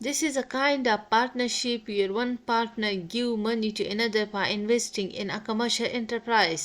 This is a kind of partnership where one partner give money to another by investing in a commercial enterprise.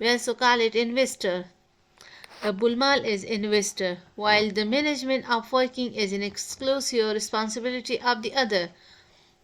we also call it investor. Rabbul Mal is investor, while the management of working is an exclusive responsibility of the other.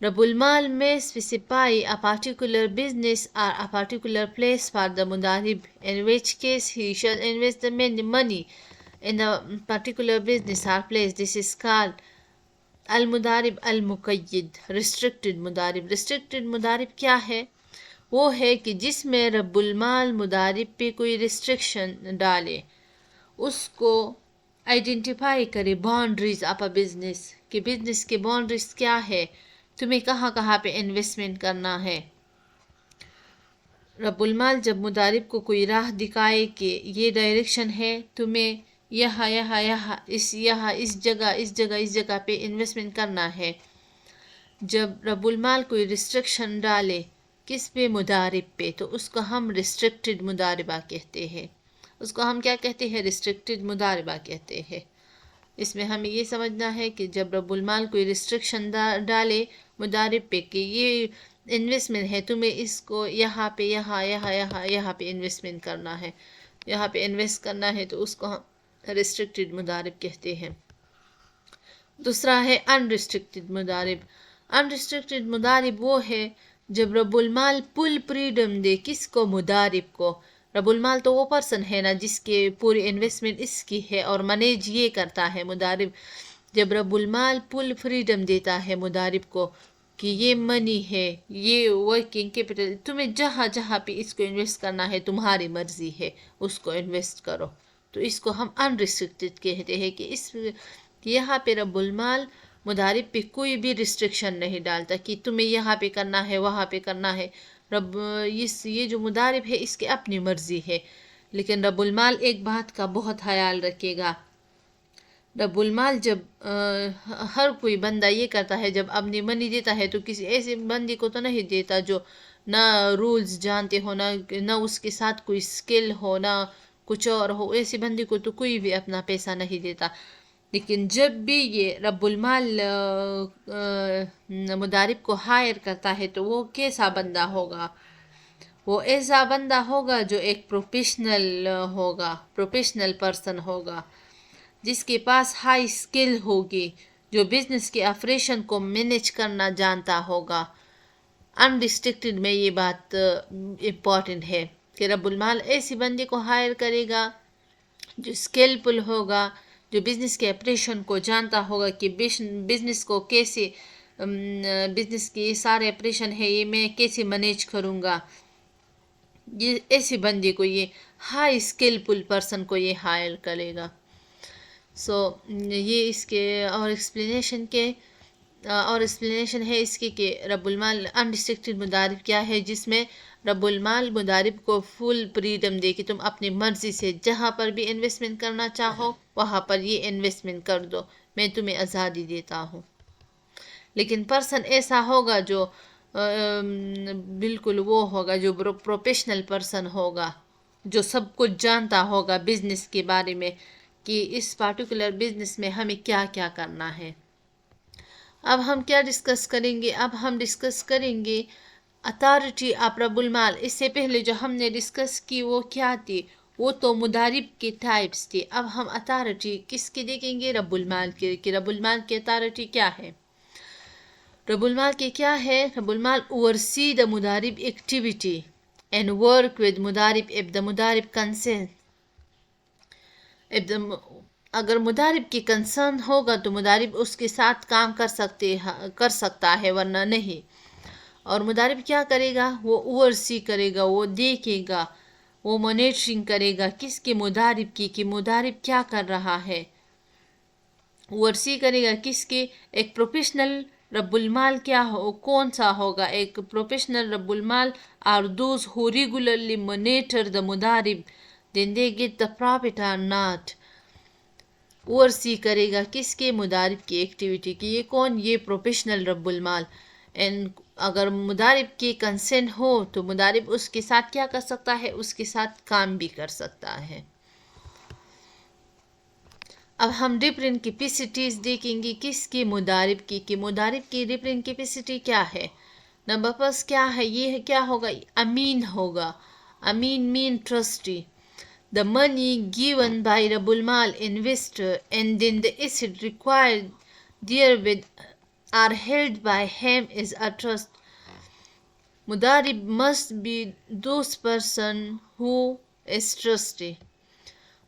Rabb al-Mal may specify a particular business or a particular place for the mudarib, in which case he shall invest the money in the particular business or place. This is called al-mudarib al-muqayyid, restricted mudarib. Restricted mudarib کیا ہے؟ وہ ہے کہ جس میں رب المال مدارب پہ کوئی ریسٹرکشن ڈالے، اس کو آئیڈینٹیفائی کرے باؤنڈریز آف اے بزنس، کہ بزنس کے باؤنڈریز کیا ہے، تمہیں کہاں کہاں پہ انویسٹمنٹ کرنا ہے۔ رب المال جب مدارب کو کوئی راہ دکھائے کہ یہ ڈائریکشن ہے، تمہیں اس جگہ پہ انویسٹمنٹ کرنا ہے۔ جب رب المال کوئی ریسٹرکشن ڈالے کس پہ؟ مدارب پہ، تو اس کو ہم ریسٹرکٹڈ مداربہ کہتے ہیں۔ اس کو ہم کیا کہتے ہیں؟ ریسٹرکٹڈ مداربہ کہتے ہیں۔ اس میں ہمیں یہ سمجھنا ہے کہ جب رب المال کوئی ریسٹرکشن ڈالے مدارب پہ کہ یہ انویسٹمنٹ ہے، تمہیں اس کو یہاں پہ یہاں پہ انویسٹمنٹ کرنا ہے، یہاں پہ انویسٹ کرنا ہے، تو اس کو ہم ریسٹرکٹڈ مدارب کہتے ہیں۔ دوسرا ہے انریسٹرکٹڈ مدارب۔ انریسٹرکٹڈ مدارب وہ ہے جب رب المال فل فریڈم دے، کس کو؟ مدارب کو۔ رب المال تو وہ پرسن ہے نا جس کے پوری انویسٹمنٹ اس کی ہے اور مینیج یہ کرتا ہے مدارب۔ جب رب المال فل فریڈم دیتا ہے مدارب کو کہ یہ منی ہے، یہ ورکنگ کیپٹل، تمہیں جہاں پہ اس کو انویسٹ کرنا ہے تمہاری مرضی ہے، اس کو انویسٹ کرو، تو اس کو ہم انریسٹرکٹڈ کہتے ہیں کہ یہاں پہ رب المال مدارب پہ کوئی بھی ریسٹرکشن نہیں ڈالتا کہ تمہیں یہاں پہ کرنا ہے وہاں پہ کرنا ہے۔ یہ جو مدارب ہے اس کی اپنی مرضی ہے، لیکن رب المال ایک بات کا بہت خیال رکھے گا۔ رب المال جب ہر کوئی بندہ یہ کرتا ہے، جب اپنی منی دیتا ہے تو کسی ایسے بندے کو تو نہیں دیتا جو نہ رولز جانتے ہو، نہ اس کے ساتھ کوئی سکل ہو، نہ کچھ اور ہو، ایسے بندے کو تو کوئی بھی اپنا پیسہ نہیں دیتا۔ لیکن جب بھی یہ رب المال مدارب کو ہائر کرتا ہے تو وہ کیسا بندہ ہوگا؟ وہ ایسا بندہ ہوگا جو ایک پروفیشنل پرسن ہوگا، جس کے پاس ہائی سکل ہوگی، جو بزنس کے آپریشن کو مینیج کرنا جانتا ہوگا۔ انریسٹرکٹڈ میں یہ بات امپورٹنٹ ہے کہ رب المال ایسی بندے کو ہائر کرے گا جو اسکلفل ہوگا، جو بزنس کے آپریشن کو جانتا ہوگا کہ بزنس کو کیسے، بزنس کے یہ سارے آپریشن ہے یہ میں کیسے مینیج کروں گا۔ یہ ایسے بندے کو، یہ ہائی اسکلفل پرسن کو یہ ہائر کرے گا۔ یہ اس کے اور ایکسپلینیشن ہے اس کی کہ رب المال انریسٹرکٹڈ مدارب کیا ہے، جس میں رب المال مدارب کو فل فریڈم دے کہ تم اپنی مرضی سے جہاں پر بھی انویسٹمنٹ کرنا چاہو وہاں پر یہ انویسٹمنٹ کر دو، میں تمہیں آزادی دیتا ہوں۔ لیکن پرسن ایسا ہوگا جو بالکل وہ ہوگا جو پروفیشنل پرسن ہوگا، جو سب کچھ جانتا ہوگا بزنس کے بارے میں کہ اس پارٹیکولر بزنس میں ہمیں کیا کیا کرنا ہے۔ اب ہم کیا ڈسکس کریں گے؟ اب ہم ڈسکس کریں گے اتھارٹی آف رب المال۔ اس سے پہلے جو ہم نے ڈسکس کی وہ کیا تھی؟ وہ تو مدارب کے ٹائپس تھے۔ اب ہم اتھارٹی کس کے دیکھیں گے؟ رب المال کے، کہ رب المال کی اتھارٹی کیا ہے۔ رب المال کے کیا ہے؟ رب المال oversee the مدارب activity and work with مدارب if the مدارب consent. اگر مدارب کی کنسرن ہوگا تو مدارب اس کے ساتھ کام کر سکتا ہے، ورنہ نہیں۔ اور مدارب کیا کرے گا؟ وہ اوورسی کرے گا، وہ دیکھے گا، وہ مانیٹرنگ کرے گا کس کے؟ مدارب کی، کہ مدارب کیا کر رہا ہے۔ اوورسی کرے گا کس کے؟ ایک پروفیشنل رب المال کون سا ہوگا؟ ایک پروفیشنل رب المال are those who regularly monitor the مدارب then they get the profit or not. اوورسی کرے گا کس کے؟ مدارب کی ایکٹیویٹی کی۔ یہ کون؟ یہ پروفیشنل رب المال۔ اگر مدارب کی کنسنٹ ہو تو مدارب اس کے ساتھ کیا کر سکتا ہے؟ اس کے ساتھ کام بھی کر سکتا ہے۔ اب ہم ڈفرینٹ کیپیسٹیز دیکھیں گے کس کی؟ مدارب کی، کہ مدارب کی ڈفرینٹ کیپیسٹی کیا ہے۔ نمبر فرسٹ کیا ہے؟ یہ کیا ہوگا؟ امین ہوگا۔ امین مین trustee. The money given by Rab al-Mal investor and then the asset required therewith are held by him is a trust. Mudarib must be those person who is trusty.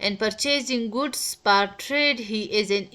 And purchasing goods per trade, he is an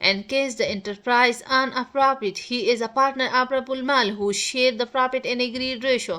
In case the enterprise earn a profit, he is a partner of Rabbul Mal who share the profit in agreed ratio.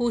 Who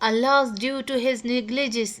a loss due to his negligence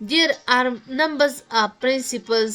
There are numbers of principles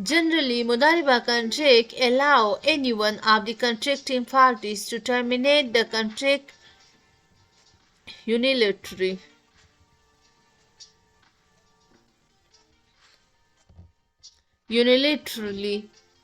Generally, Mudariba contract allow any one of the contracting parties to terminate the contract unilaterally.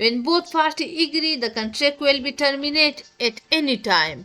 When both parties agree, the contract will be terminated at any time.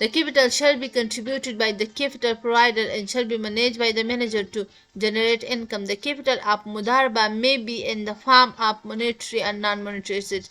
The capital shall be contributed by the capital provider and shall be managed by the manager to generate income. The capital of mudarba may be in the form of monetary and non-monetary assets.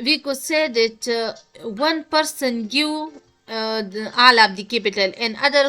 we could say that one person give all of the capital and other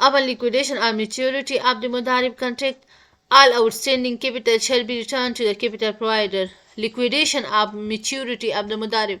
Upon liquidation or maturity of the mudarib contract, all outstanding capital shall be returned to the capital provider. Liquidation of maturity of the mudarib,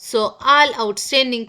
so all outstanding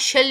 shall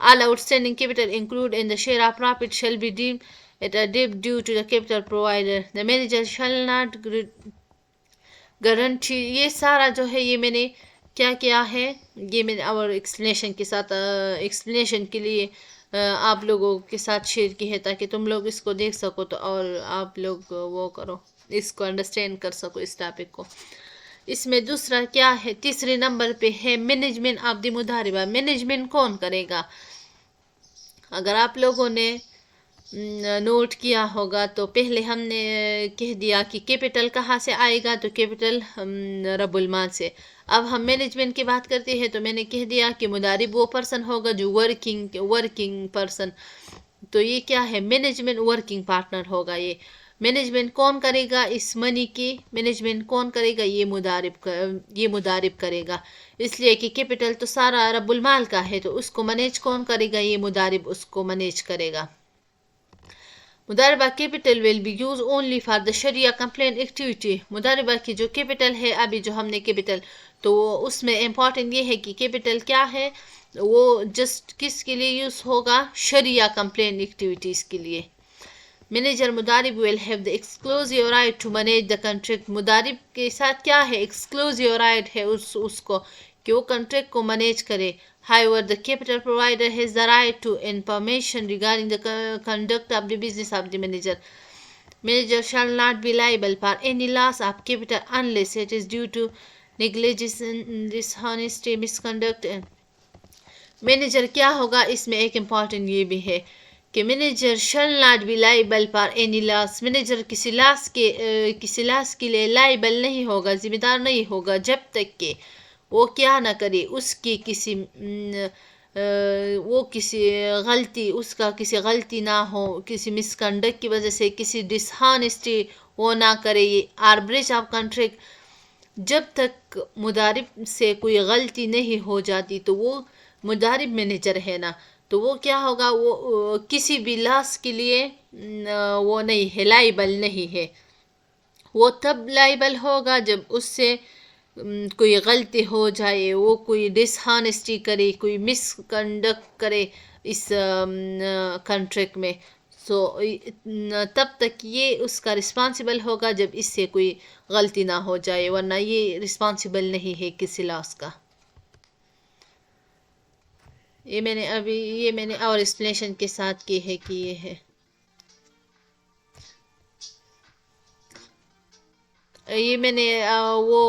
All outstanding capital included in the share of profit shall be deemed at a debt due to the capital provider. The manager shall not guarantee, یہ سارا جو ہے یہ میں نے کیا ہے، یہ میں نے اور ایکسپلینیشن کے ساتھ ایکسپلینیشن کے لیے آپ لوگوں کے ساتھ شیئر کی ہے تاکہ تم لوگ اس کو دیکھ سکو تو اور آپ لوگ وہ کرو، اس کو انڈرسٹینڈ کر سکو اس ٹاپک کو۔ اس میں دوسرا کیا ہے، تیسرے نمبر پہ ہے مینجمنٹ آف دی مداربہ۔ مینجمنٹ کون کرے گا؟ اگر آپ لوگوں نے نوٹ کیا ہوگا تو پہلے ہم نے کہہ دیا کہ کیپٹل کہاں سے آئے گا، تو کیپٹل رب المال سے۔ اب ہم مینجمنٹ کی بات کرتے ہیں تو میں نے کہہ دیا کہ مدارب وہ پرسن ہوگا جو ورکنگ پرسن، تو یہ کیا ہے، مینجمنٹ ورکنگ پارٹنر ہوگا۔ یہ مینجمنٹ کون کرے گا؟ اس منی کی مینجمنٹ کون کرے گا؟ یہ مدارب کرے گا، اس لیے کہ کیپٹل تو سارا رب المال کا ہے، تو اس کو مینیج کون کرے گا؟ یہ مدارب اس کو مینیج کرے گا۔ مداربہ capital will be use only for the sharia compliant activity. مداربہ کی جو کیپٹل ہے، ابھی جو ہم نے کیپٹل، تو اس میں امپورٹنٹ یہ ہے کہ کیپٹل کیا ہے، وہ جسٹ کس کے لیے یوز ہوگا؟ شریعہ کمپلین ایکٹیویٹیز کے لیے۔ مینیجر مدارب will have the exclusive right to manage the contract۔ مدارب کے ساتھ کیا ہے؟ exclusive right ہے اس کو کہ وہ کنٹریکٹ کو مینیج کرے۔ However, the capital provider has the right to information regarding the conduct of the business of the manager. Manager shall not be liable for any loss of capital unless it is due to negligence, dishonesty, misconduct. Manager کیا ہوگا؟ اس میں ایک important یہ بھی ہے کہ manager shall not be liable for any loss. Manager کسی loss کے لیے لائبل نہیں ہوگا، ذمہ دار نہیں ہوگا، جب تک کہ وہ کیا نہ کرے، اس کی کسی غلطی نہ ہو، کسی مس کنڈکٹ کی وجہ سے کسی ڈس ہانیسٹی وہ نہ کرے، اور بریچ آف کنٹریکٹ۔ جب تک مدارب سے کوئی غلطی نہیں ہو جاتی تو وہ مدارب مینیجر ہے نا، تو وہ کیا ہوگا، وہ کسی بھی لاس کے لیے وہ نہیں ہے، لائبل نہیں ہے۔ وہ تب لائبل ہوگا جب اس سے کوئی غلطی ہو جائے، وہ کوئی ڈس ہانیسٹی کرے، کوئی مس کنڈکٹ کرے اس کنٹریکٹ میں، تب تک یہ اس کا رسپانسبل ہوگا جب اس سے کوئی غلطی نہ ہو جائے، ورنہ یہ رسپانسبل نہیں ہے کسی لاس کا۔ یہ میں نے اور ایکسپلینیشن کے ساتھ کی ہے کہ یہ ہے، یہ میں نے وہ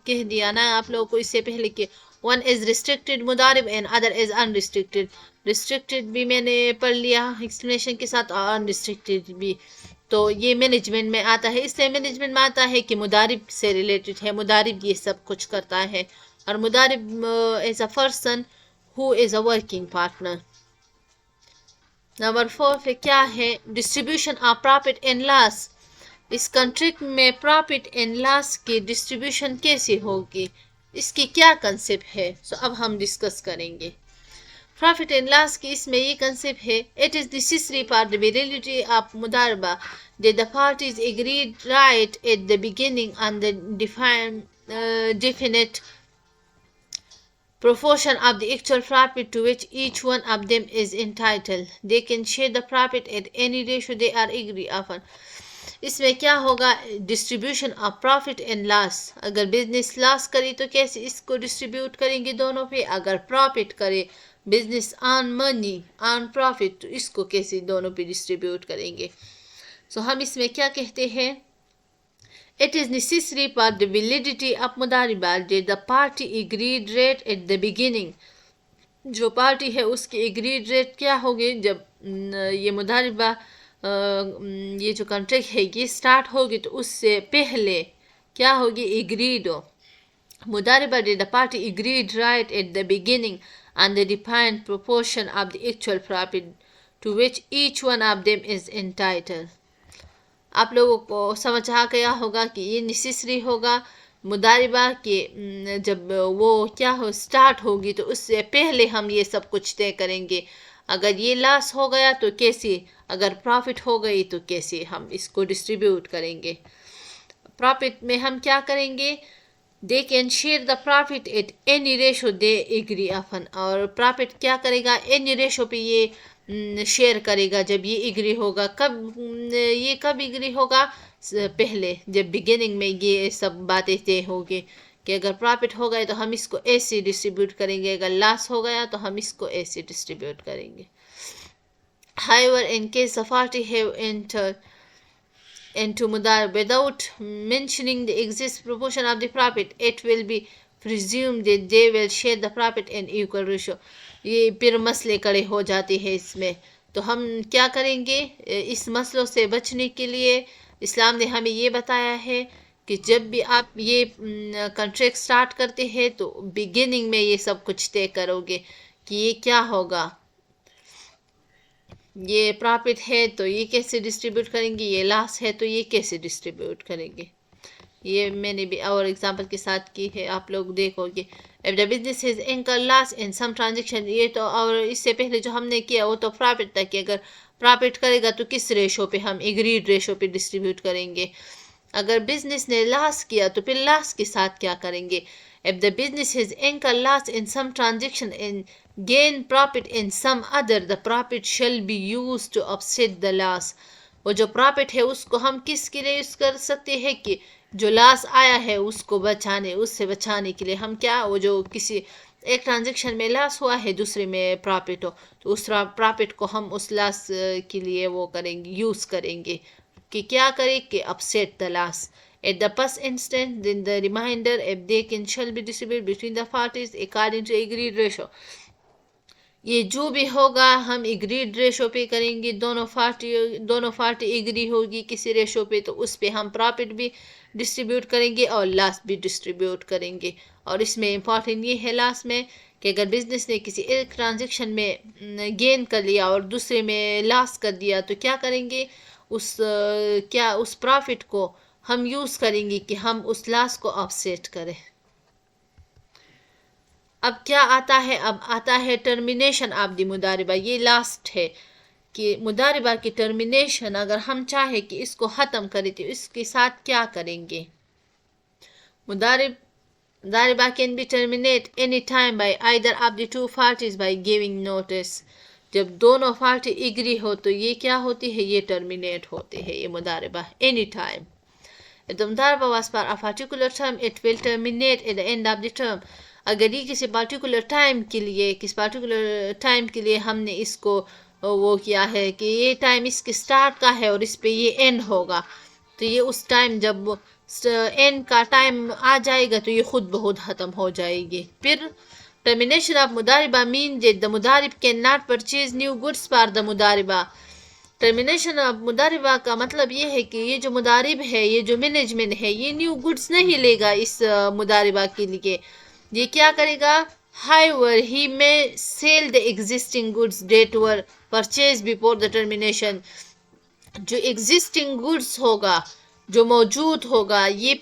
کہہ دیا نا آپ لوگوں کو اس سے پہلے کہ ون از ریسٹرکٹیڈ مدارب and other is unrestricted. Restricted بھی میں نے پڑھ لیا ایکسپلینیشن کے ساتھ، اور انریسٹرکٹیڈ بھی، تو یہ مینجمنٹ میں آتا ہے۔ اس سے مینجمنٹ میں آتا ہے کہ مدارب سے ریلیٹڈ ہے، مدارب یہ سب کچھ کرتا ہے، اور مدارب is a person who is a working partner۔ Number 4 پہ کیا ہے، distribution of profit and loss. اس کنٹریکٹ میں پرافٹ اینڈ لاس کی ڈسٹریبیوشن کیسے ہوگی، اس کی کیا کنسپٹ ہے، اب ہم ڈسکس کریں گے۔ پرافٹ اینڈ لاس کی اس میں یہ کنسپٹ ہے، it is necessary for the validity of مداربہ that the parties agreed right at the beginning on the definite proportion of the actual profit to which each one of them is entitled. They can share the profit at any ratio they are agree upon. اس میں کیا ہوگا، distribution of profit and loss. اگر business لاس کرے تو کیسے اس کو distribute کریں گے دونوں پہ، اگر پرافٹ کرے business on money on profit تو اس کو کیسے دونوں پہ ڈسٹریبیوٹ کریں گے۔ ہم اس میں کیا کہتے ہیں، it is necessary for the validity of مداربہ that the party agreed rate at the beginning۔ جو پارٹی ہے اس کی agreed rate کیا ہوگی، جب یہ مداربہ یہ جو کنٹریکٹ ہے یہ سٹارٹ ہوگی تو اس سے پہلے کیا ہوگی، agreed who مداربہ that the party agreed right at the beginning on the defined proportion of the actual profit to which each one of them is entitled۔ آپ لوگوں کو سمجھ آ گیا ہوگا کہ یہ نیسیسری ہوگا مداربہ کہ جب وہ کیا ہو سٹارٹ ہوگی تو اس سے پہلے ہم یہ سب کچھ طے کریں گے، اگر یہ لاس ہو گیا تو کیسے، اگر پرافٹ ہو گئی تو کیسے ہم اس کو ڈسٹریبیوٹ کریں گے۔ پرافٹ میں ہم کیا کریں گے، they can share the profit at any ratio they agree upon۔ اور پرافٹ کیا کرے گا، any ratio پہ یہ شیئر کرے گا جب یہ اگری ہوگا۔ کب یہ اگری ہوگا، پہلے جب بگننگ میں یہ سب باتیں طے ہوگی کہ اگر پرافٹ ہو گئے تو ہم اس کو ایسے ڈسٹریبیوٹ کریں گے، اگر لاس ہو گیا تو ہم اس کو ایسے ڈسٹریبیوٹ کریں گے. However, in case the party have entered into mudarib without mentioning the exact proportion of the profit, it will be presumed that they will share the profit in equal ratio. یہ پھر مسئلے کڑے ہو جاتے ہیں اس میں. تو ہم کیا کریں گے؟ اس مسئلوں سے بچنے کے لیے اسلام نے ہمیں یہ بتایا ہے کہ جب بھی آپ یہ کنٹریکٹ سٹارٹ کرتے ہیں تو بگننگ میں یہ سب کچھ طے کرو گے کہ یہ کیا ہوگا، یہ پرافٹ ہے تو یہ کیسے ڈسٹریبیوٹ کریں گے، یہ لاس ہے تو یہ کیسے ڈسٹریبیوٹ کریں گے. یہ میں نے بھی اور ایگزامپل کے ساتھ کی ہے، آپ لوگ دیکھو گے. if the business has incurred loss in some transaction، یہ تو اور اس سے پہلے جو ہم نے کیا وہ تو پرافٹ تک کہ اگر پرافٹ کرے گا تو کس ریشو پہ ہم ایگریڈ ریشو پہ ڈسٹریبیوٹ کریں گے. اگر بزنس نے لاس کیا تو پھر لاس کے ساتھ کیا کریں گے. if the business has incurred loss in some transaction and gain profit in some other، the profit shall be used to offset the loss. وہ جو پرافٹ ہے اس کو ہم کس کے لیے یوز کر سکتے ہیں کہ جو لاس آیا ہے اس کو بچانے، اس سے بچانے کے لیے ہم کیا، وہ جو کسی ایک ٹرانزیکشن میں لاس ہوا ہے دوسرے میں پرافٹ ہو تو اس پرافٹ کو ہم اس لاس کے لیے وہ کریں گے، یوز کریں گے کہ کیا کریں کہ upset the loss. At the first instance, then the remainder if they can shall be distributed between the parties according to agreed ratio. یہ جو بھی ہوگا ہم ایگریڈ ریشو پہ کریں گے، دونوں پارٹی ایگری ہوگی کسی ریشو پہ تو اس پہ ہم پرافٹ بھی ڈسٹریبیوٹ کریں گے اور لاس بھی ڈسٹریبیوٹ کریں گے. اور اس میں امپورٹنٹ یہ ہے لاس میں کہ اگر بزنس نے کسی ایک ٹرانزیکشن میں گین کر لیا اور دوسرے میں لاس کر دیا تو کیا کریں گے، اس پرافٹ کو ہم یوز کریں گے کہ ہم اس لاس کو آفسیٹ کریں. اب کیا آتا ہے؟ اب آتا ہے ٹرمینیشن آف دی مداربہ. یہ لاسٹ ہے کہ مداربہ کی ٹرمینیشن اگر ہم چاہیں کہ اس کو ختم کریں تو اس کے ساتھ کیا کریں گے. مداربہ can be terminate any time by either of the two parties by giving notice. جب دونوں پارٹی ایگری ہو تو یہ کیا ہوتی ہے، یہ ٹرمینیٹ ہوتے ہیں یہ مداربہ any time. If the مداربہ was for a particular term, it will terminate at the end of the term. اگر یہ کسی پارٹیکولر ٹائم کے لیے ہم نے اس کو وہ کیا ہے کہ یہ ٹائم اس کے سٹارٹ کا ہے اور اس پہ یہ اینڈ ہوگا تو یہ اس ٹائم جب اینڈ کا ٹائم آ جائے گا تو یہ خود بخود ختم ہو جائے گی. پھر termination of مداربہ mean that the مدارب cannot purchase new goods for the مداربہ. ٹرمینیشن آف مداربہ کا مطلب یہ ہے کہ یہ جو مدارب ہے، یہ جو مینجمنٹ ہے، یہ نیو گڈس نہیں لے گا اس مداربہ کے لیے. یہ کیا کرے گا؟ however he may sell the existing goods that were purchased before the termination. جو existing goods ہوگا، جو موجود ہوگا، یہ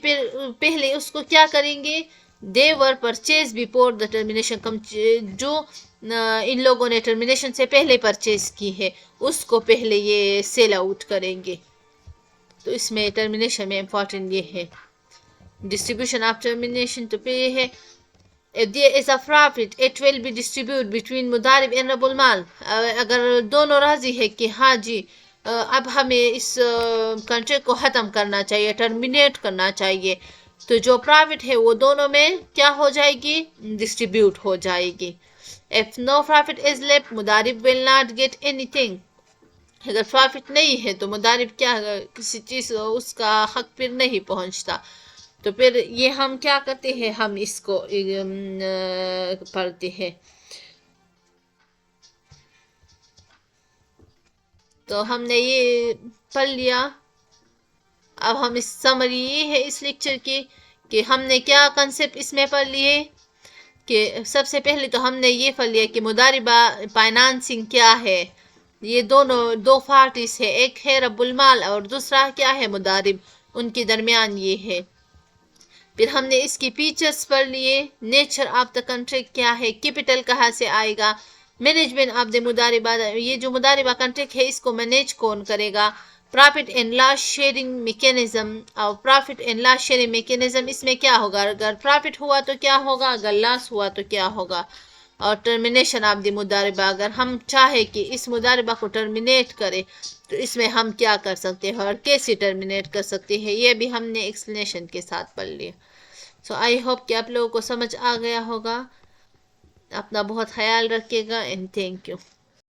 پہلے اس کو کیا کریں گے؟ they were purchased before the termination. جو ان لوگوں نے ٹرمینیشن سے پہلے پرچیز کی ہے اس کو پہلے یہ سیل آؤٹ کریں گے. تو اس میں ٹرمینیشن میں امپورٹنٹ یہ ہے ڈسٹریبیوشن آف ٹرمینیشن. تو پھر یہ ہے if there is a profit it will be distributed between مدارب and رب المال. اگر دونوں راضی ہے کہ ہاں جی اب ہمیں اس کنٹریکٹ کو ختم کرنا چاہیے، ٹرمینیٹ کرنا چاہیے، تو جو پرافٹ ہے وہ دونوں میں کیا ہو جائے گی؟ ڈسٹریبیوٹ ہو جائے گی. if no profit is left مدارب will not get anything. اگر پرافٹ نہیں ہے تو مدارب کیا کسی چیز اس کا حق پھر نہیں پہنچتا. تو پھر یہ ہم کیا کرتے ہیں، ہم اس کو پڑھتے ہیں. تو ہم نے یہ پڑھ لیا. اب ہم اس سمری یہ ہے اس لیکچر کی کہ ہم نے کیا کنسپٹ اس میں پڑھ لیے کہ سب سے پہلے تو ہم نے یہ پڑھ لیا کہ مداربہ فائنانسنگ کیا ہے. یہ دو پارٹیز ہے، ایک ہے رب المال اور دوسرا کیا ہے مدارب، ان کے درمیان یہ ہے. پھر ہم نے اس کی فیچرز پڑھ لیے، نیچر آف دا کنٹریکٹ کیا ہے، کیپٹل کہاں سے آئے گا، مینجمنٹ آف دا مداربہ، یہ جو مداربہ کنٹریکٹ ہے اس کو مینیج کون کرے گا، profit and loss sharing mechanism. اور profit and loss sharing mechanism اس میں کیا ہوگا، اگر پرافٹ ہوا تو کیا ہوگا، اگر لاس ہوا تو کیا ہوگا. اور ٹرمینیشن آف دی مداربہ، اگر ہم چاہے کہ اس مداربہ کو ٹرمینیٹ کرے تو اس میں ہم کیا کر سکتے ہیں اور کیسے ٹرمینیٹ کر سکتے ہیں، یہ بھی ہم نے ایکسپلینیشن کے ساتھ پڑھ لیا. سو آئی ہوپ کہ آپ لوگوں کو سمجھ آ گیا ہوگا. اپنا بہت خیال رکھیے گا اینڈ تھینک یو.